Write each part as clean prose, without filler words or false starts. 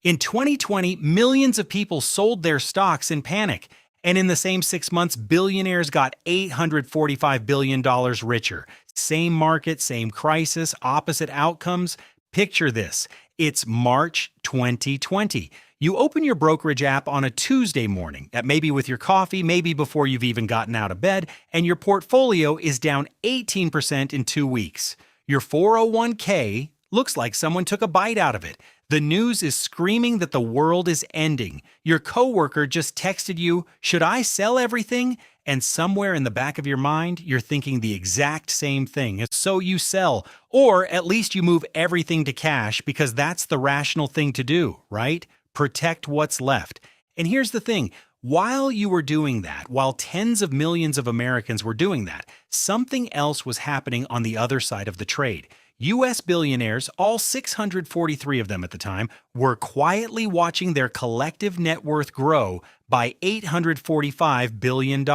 In 2020, millions of people sold their stocks in panic. And in the same 6 months, billionaires got $845 billion richer. Same market, same crisis, opposite outcomes. Picture this. It's March 2020. You open your brokerage app on a Tuesday morning, maybe with your coffee, maybe before you've even gotten out of bed, and your portfolio is down 18% in 2 weeks. Your 401k looks like someone took a bite out of it. The news is screaming that the world is ending. Your coworker just texted you, "Should I sell everything?" And somewhere in the back of your mind, you're thinking the exact same thing. So you sell, or at least you move everything to cash because that's the rational thing to do, right? Protect what's left. And here's the thing. While you were doing that, while tens of millions of Americans were doing that, something else was happening on the other side of the trade. U.S. billionaires, all 643 of them at the time, were quietly watching their collective net worth grow by $845 billion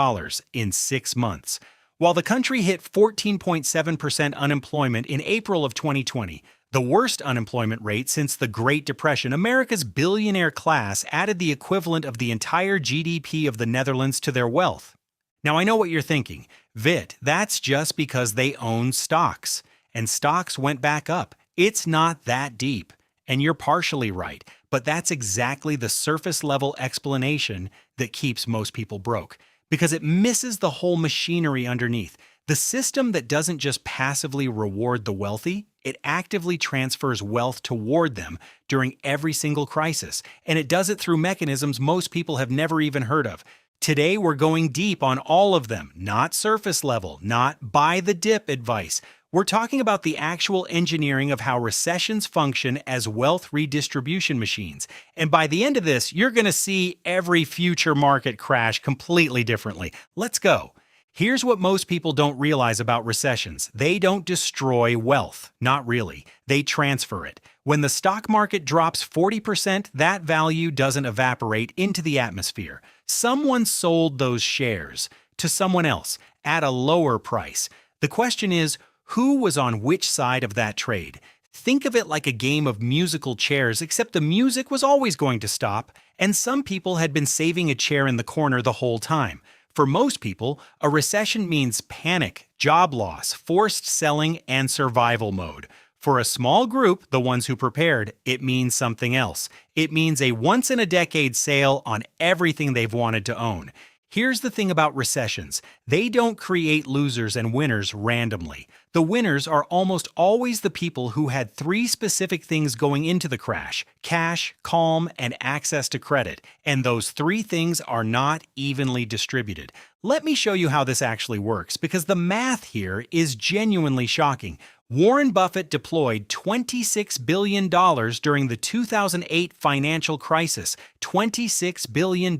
in 6 months. While the country hit 14.7% unemployment in April of 2020, the worst unemployment rate since the Great Depression, America's billionaire class added the equivalent of the entire GDP of the Netherlands to their wealth. Now, I know what you're thinking. Vit, that's just because they own stocks. And stocks went back up. It's not that deep. And you're partially right, but that's exactly the surface level explanation that keeps most people broke, because it misses the whole machinery underneath. The system that doesn't just passively reward the wealthy, it actively transfers wealth toward them during every single crisis. And it does it through mechanisms most people have never even heard of. Today, we're going deep on all of them, not surface level, not buy the dip advice. We're talking about the actual engineering of how recessions function as wealth redistribution machines. And by the end of this, you're going to see every future market crash completely differently. Let's go. Here's what most people don't realize about recessions. They don't destroy wealth. Not really. They transfer it. When the stock market drops 40%, that value doesn't evaporate into the atmosphere. Someone sold those shares to someone else at a lower price. The question is, who was on which side of that trade? Think of it like a game of musical chairs, except the music was always going to stop, and some people had been saving a chair in the corner the whole time. For most people, a recession means panic, job loss, forced selling, and survival mode. For a small group, the ones who prepared, it means something else. It means a once-in-a-decade sale on everything they've wanted to own. Here's the thing about recessions. They don't create losers and winners randomly. The winners are almost always the people who had 3 specific things going into the crash: cash, calm, and access to credit. And those 3 things are not evenly distributed. Let me show you how this actually works, because the math here is genuinely shocking. Warren Buffett deployed $26 billion during the 2008 financial crisis. $26 billion.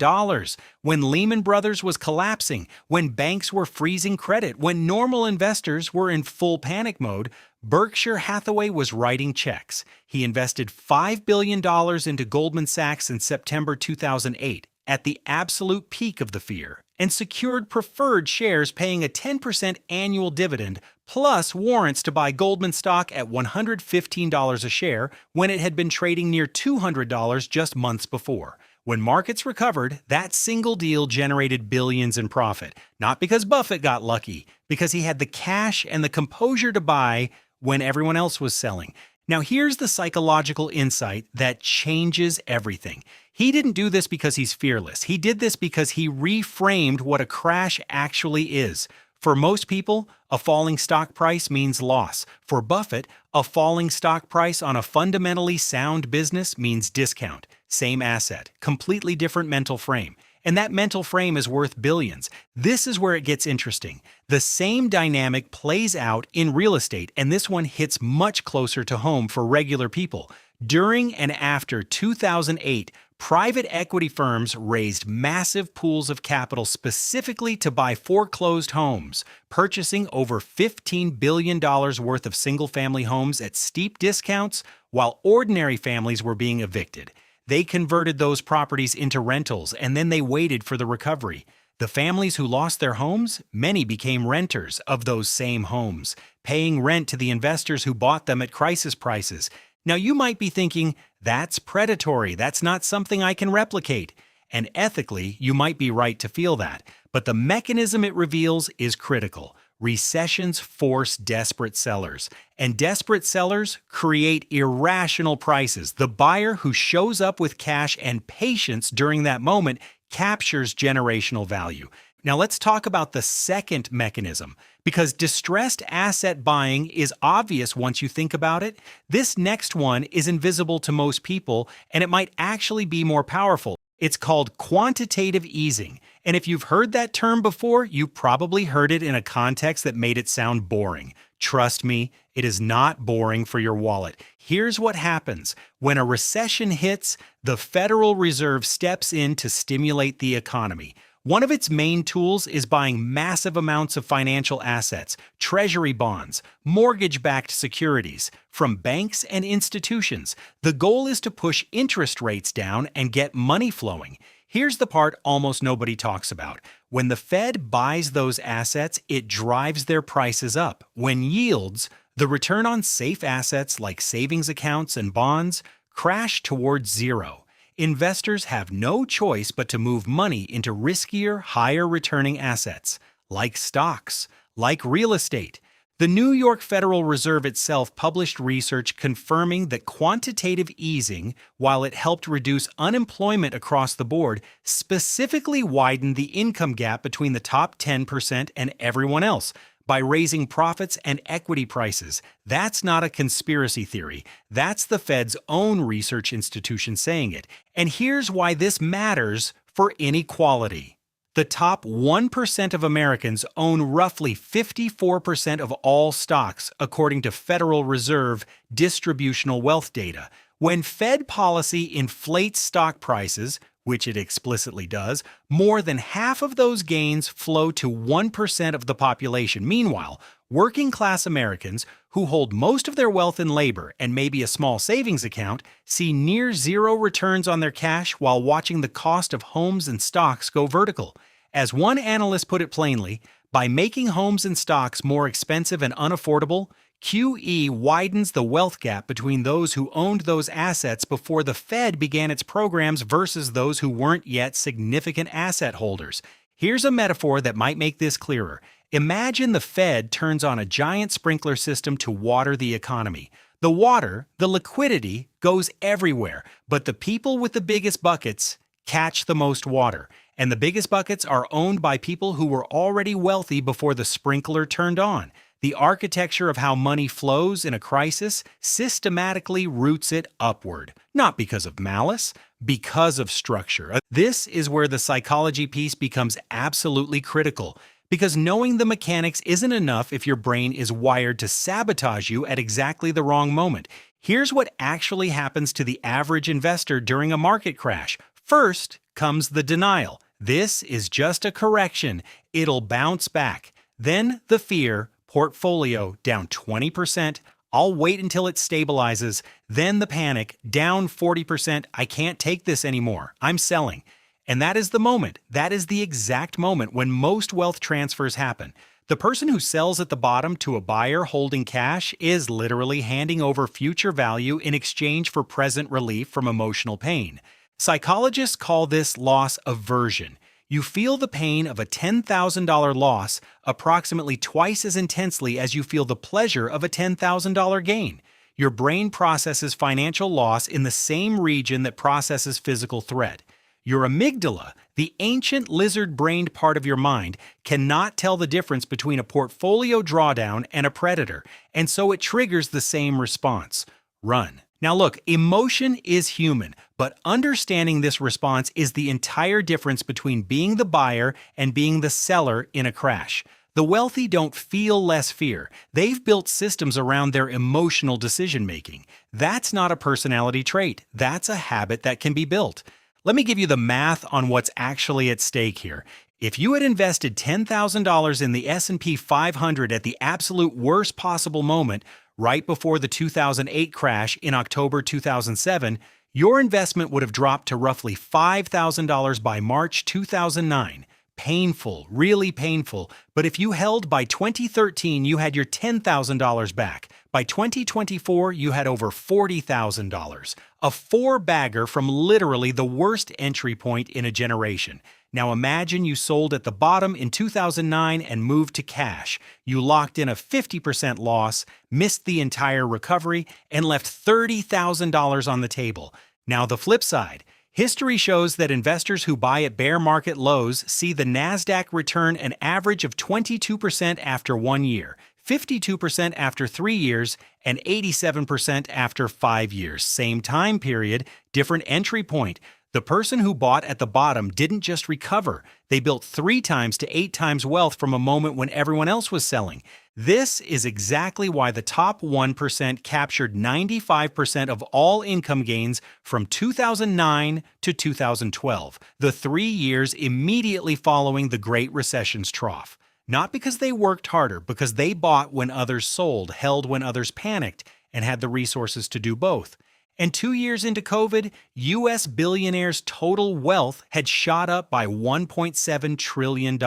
When Lehman Brothers was collapsing, when banks were freezing credit, when normal investors were in full panic mode, Berkshire Hathaway was writing checks. He invested $5 billion into Goldman Sachs in September 2008, at the absolute peak of the fear, and secured preferred shares paying a 10% annual dividend, plus warrants to buy Goldman stock at $115 a share when it had been trading near $200 just months before. When markets recovered, that single deal generated billions in profit, not because Buffett got lucky, because he had the cash and the composure to buy when everyone else was selling. Now here's the psychological insight that changes everything. He didn't do this because he's fearless. He did this because he reframed what a crash actually is. For most people, a falling stock price means loss. For Buffett, a falling stock price on a fundamentally sound business means discount. Same asset, completely different mental frame. And that mental frame is worth billions. This is where it gets interesting. The same dynamic plays out in real estate, and this one hits much closer to home for regular people. During and after 2008, private equity firms raised massive pools of capital specifically to buy foreclosed homes, purchasing over $15 billion worth of single-family homes at steep discounts while ordinary families were being evicted. They converted those properties into rentals, and then they waited for the recovery. The families who lost their homes, many became renters of those same homes, paying rent to the investors who bought them at crisis prices. Now you might be thinking, That's predatory. That's not something I can replicate. And ethically, you might be right to feel that. But the mechanism it reveals is critical. Recessions force desperate sellers, and desperate sellers create irrational prices. The buyer who shows up with cash and patience during that moment captures generational value. Now let's talk about the second mechanism. Because distressed asset buying is obvious once you think about it, this next one is invisible to most people, and it might actually be more powerful. It's called quantitative easing. And if you've heard that term before, you probably heard it in a context that made it sound boring. Trust me, it is not boring for your wallet. Here's what happens. When a recession hits, the Federal Reserve steps in to stimulate the economy. One of its main tools is buying massive amounts of financial assets, treasury bonds, mortgage-backed securities, from banks and institutions. The goal is to push interest rates down and get money flowing. Here's the part almost nobody talks about. When the Fed buys those assets, it drives their prices up. When yields, the return on safe assets like savings accounts and bonds, crash towards zero. Investors have no choice but to move money into riskier, higher-returning assets, like stocks, like real estate. The New York Federal Reserve itself published research confirming that quantitative easing, while it helped reduce unemployment across the board, specifically widened the income gap between the top 10% and everyone else by raising profits and equity prices. That's not a conspiracy theory. That's the Fed's own research institution saying it. And here's why this matters for inequality. The top 1% of Americans own roughly 54% of all stocks, according to Federal Reserve distributional wealth data. When Fed policy inflates stock prices, which it explicitly does, more than half of those gains flow to 1% of the population. Meanwhile, working-class Americans, who hold most of their wealth in labor and maybe a small savings account, see near zero returns on their cash while watching the cost of homes and stocks go vertical. As one analyst put it plainly, by making homes and stocks more expensive and unaffordable, QE widens the wealth gap between those who owned those assets before the Fed began its programs versus those who weren't yet significant asset holders. Here's a metaphor that might make this clearer. Imagine the Fed turns on a giant sprinkler system to water the economy. The water, the liquidity, goes everywhere, but the people with the biggest buckets catch the most water. And the biggest buckets are owned by people who were already wealthy before the sprinkler turned on. The architecture of how money flows in a crisis systematically roots it upward, not because of malice, because of structure. This is where the psychology piece becomes absolutely critical, because knowing the mechanics isn't enough if your brain is wired to sabotage you at exactly the wrong moment. Here's what actually happens to the average investor during a market crash. First comes the denial. This is just a correction. It'll bounce back. Then the fear. Portfolio down 20%, I'll wait until it stabilizes. Then the panic, down 40%, I can't take this anymore, I'm selling. And that is the moment, that is the exact moment when most wealth transfers happen. The person who sells at the bottom to a buyer holding cash is literally handing over future value in exchange for present relief from emotional pain. Psychologists call this loss aversion. You feel the pain of a $10,000 loss approximately twice as intensely as you feel the pleasure of a $10,000 gain. Your brain processes financial loss in the same region that processes physical threat. Your amygdala, the ancient lizard-brained part of your mind, cannot tell the difference between a portfolio drawdown and a predator, and so it triggers the same response: run. Now look, emotion is human, but understanding this response is the entire difference between being the buyer and being the seller in a crash. The wealthy don't feel less fear. They've built systems around their emotional decision-making. That's not a personality trait. That's a habit that can be built. Let me give you the math on what's actually at stake here. If you had invested $10,000 in the S&P 500 at the absolute worst possible moment, right before the 2008 crash in October 2007, your investment would have dropped to roughly $5,000 by March 2009. Painful, really painful. But if you held by 2013, you had your $10,000 back. By 2024, you had over $40,000. A four-bagger from literally the worst entry point in a generation. Now imagine you sold at the bottom in 2009 and moved to cash. You locked in a 50% loss, missed the entire recovery, and left $30,000 on the table. Now the flip side. History shows that investors who buy at bear market lows see the Nasdaq return an average of 22% after 1 year, 52% after 3 years, and 87% after 5 years. Same time period, different entry point. The person who bought at the bottom didn't just recover. They built 3 times to 8 times wealth from a moment when everyone else was selling. This is exactly why the top 1% captured 95% of all income gains from 2009 to 2012, the 3 years immediately following the Great Recession's trough. Not because they worked harder, because they bought when others sold, held when others panicked, and had the resources to do both. And 2 years into COVID, U.S. billionaires' total wealth had shot up by $1.7 trillion, a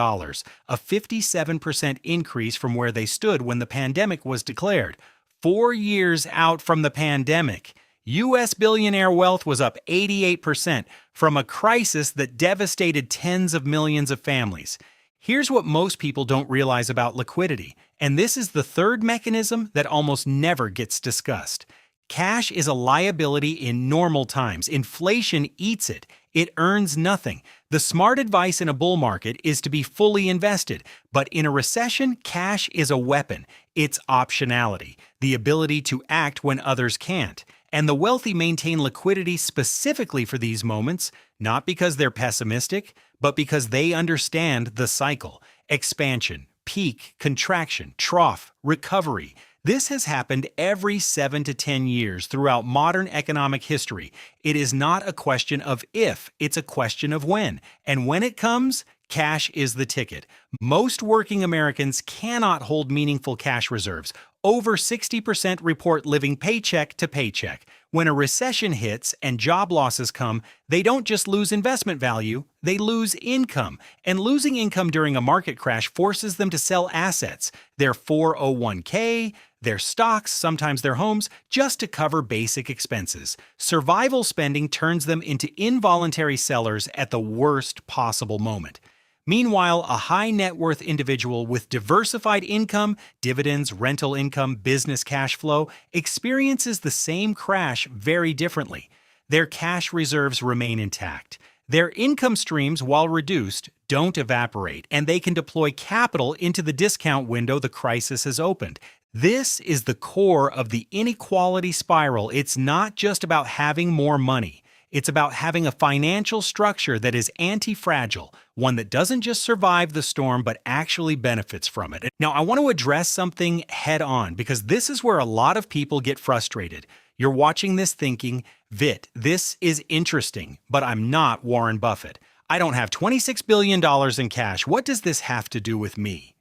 57% increase from where they stood when the pandemic was declared. 4 years out from the pandemic, U.S. billionaire wealth was up 88% from a crisis that devastated tens of millions of families. Here's what most people don't realize about liquidity, and this is the third mechanism that almost never gets discussed. Cash is a liability in normal times. Inflation eats it. It earns nothing. The smart advice in a bull market is to be fully invested. But in a recession, cash is a weapon. It's optionality, the ability to act when others can't. And the wealthy maintain liquidity specifically for these moments, not because they're pessimistic, but because they understand the cycle. Expansion, peak, contraction, trough, recovery. This has happened every 7 to 10 years throughout modern economic history. It is not a question of if, it's a question of when. And when it comes, cash is the ticket. Most working Americans cannot hold meaningful cash reserves. Over 60% report living paycheck to paycheck. When a recession hits and job losses come, they don't just lose investment value, they lose income. And losing income during a market crash forces them to sell assets, their 401k, their stocks, sometimes their homes, just to cover basic expenses. Survival spending turns them into involuntary sellers at the worst possible moment. Meanwhile, a high net worth individual with diversified income, dividends, rental income, business cash flow, experiences the same crash very differently. Their cash reserves remain intact. Their income streams, while reduced, don't evaporate, and they can deploy capital into the discount window the crisis has opened. This is the core of the inequality spiral. It's not just about having more money. It's about having a financial structure that is anti-fragile, one that doesn't just survive the storm but actually benefits from it. Now, I want to address something head on because this is where a lot of people get frustrated. You're watching this thinking, Vit, this is interesting, but I'm not Warren Buffett. I don't have $26 billion in cash. What does this have to do with me?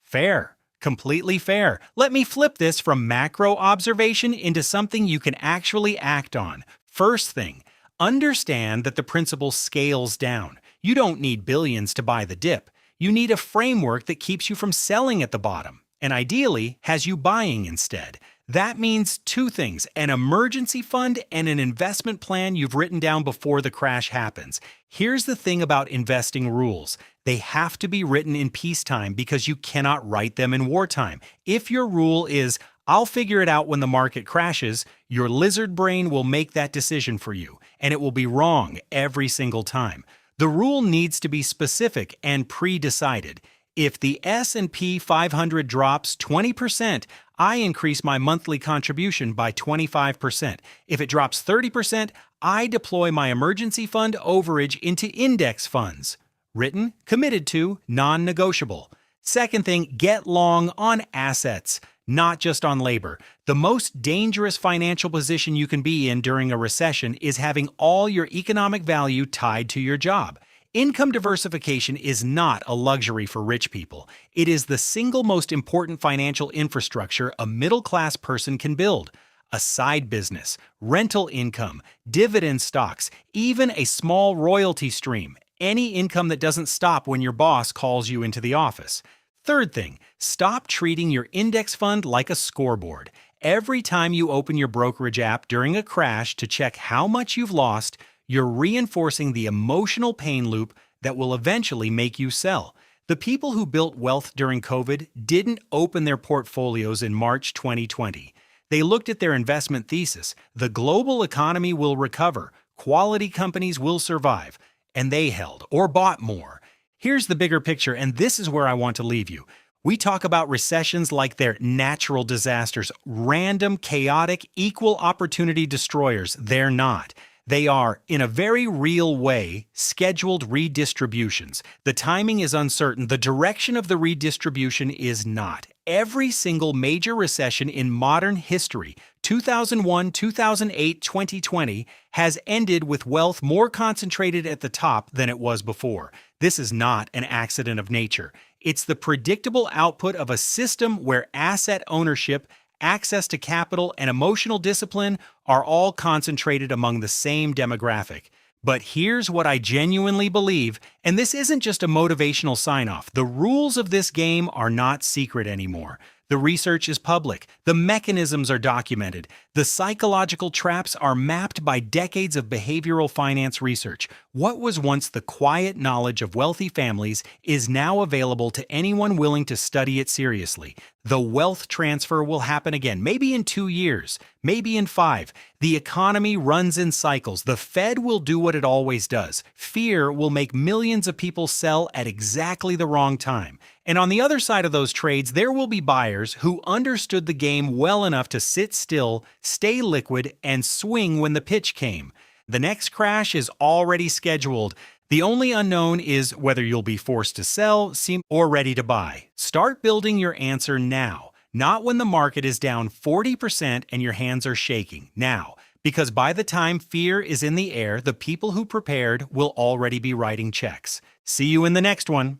Fair. Completely fair. Let me flip this from macro observation into something you can actually act on. First thing, understand that the principle scales down. You don't need billions to buy the dip. You need a framework that keeps you from selling at the bottom, and ideally has you buying instead. That means 2 things, an emergency fund and an investment plan you've written down before the crash happens. Here's the thing about investing rules. They have to be written in peacetime because you cannot write them in wartime. If your rule is, I'll figure it out when the market crashes, your lizard brain will make that decision for you, and it will be wrong every single time. The rule needs to be specific and pre-decided. If the S&P 500 drops 20%, I increase my monthly contribution by 25%. If it drops 30%, I deploy my emergency fund overage into index funds. Written, committed to, non-negotiable. Second thing, get long on assets, not just on labor. The most dangerous financial position you can be in during a recession is having all your economic value tied to your job. Income diversification is not a luxury for rich people. It is the single most important financial infrastructure a middle-class person can build. A side business, rental income, dividend stocks, even a small royalty stream. any income that doesn't stop when your boss calls you into the office. Third thing, stop treating your index fund like a scoreboard. Every time you open your brokerage app during a crash to check how much you've lost, you're reinforcing the emotional pain loop that will eventually make you sell. The people who built wealth during COVID didn't open their portfolios in March 2020. They looked at their investment thesis: the global economy will recover, quality companies will survive, and they held or bought more. Here's the bigger picture, and this is where I want to leave you. We talk about recessions like they're natural disasters, random, chaotic, equal opportunity destroyers. They're not. They are, in a very real way, scheduled redistributions. The timing is uncertain. The direction of the redistribution is not. Every single major recession in modern history, 2001, 2008, 2020, has ended with wealth more concentrated at the top than it was before. This is not an accident of nature. It's the predictable output of a system where asset ownership, access to capital, and emotional discipline are all concentrated among the same demographic. But here's what I genuinely believe, and this isn't just a motivational sign-off. The rules of this game are not secret anymore. The research is public. The mechanisms are documented. The psychological traps are mapped by decades of behavioral finance research. What was once the quiet knowledge of wealthy families is now available to anyone willing to study it seriously. The wealth transfer will happen again, maybe in 2 years, maybe in 5. The economy runs in cycles. The Fed will do what it always does. Fear will make millions of people sell at exactly the wrong time. And on the other side of those trades, there will be buyers who understood the game well enough to sit still, stay liquid, and swing when the pitch came. The next crash is already scheduled. The only unknown is whether you'll be forced to sell, or ready to buy. Start building your answer now, not when the market is down 40% and your hands are shaking. Now, because by the time fear is in the air, the people who prepared will already be writing checks. See you in the next one.